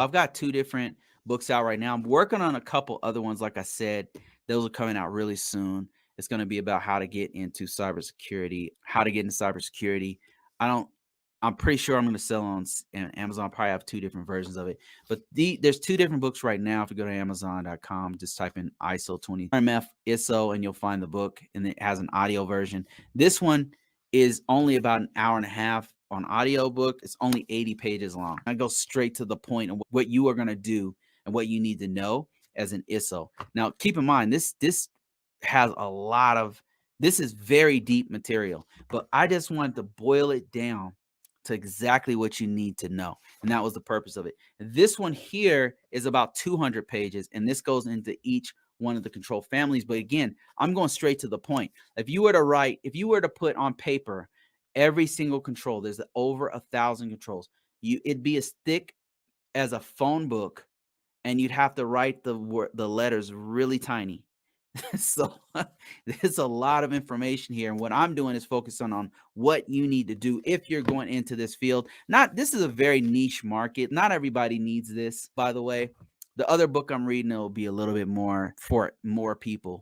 I've got 2 different books out right now. I'm working on a couple other ones, like I said. Those are coming out really soon. It's gonna be about how to get into cybersecurity, how to get into cybersecurity. I don't I'm pretty sure I'm gonna sell on Amazon. I probably have 2 different versions of it. But there's 2 different books right now. If you go to Amazon.com, just type in ISO 20 RMF ISSO and you'll find the book, and it has an audio version. This one is only about an hour and a half on audiobook. It's only 80 pages long. I go straight to the point of what you are going to do and what you need to know as an ISO. Now, keep in mind, this has a lot of, this is very deep material, but I just wanted to boil it down to exactly what you need to know. And that was the purpose of it. This one here is about 200 pages, and this goes into each one of the control families. But again, I'm going straight to the point. If you were to put on paper every single control, there's over 1,000 controls. It'd be as thick as a phone book, and you'd have to write the letters really tiny. So there's a lot of information here, and what I'm doing is focusing on what you need to do if you're going into this field. This is a very niche market. Not everybody needs this, by the way. The other book I'm reading will be a little bit more for more people.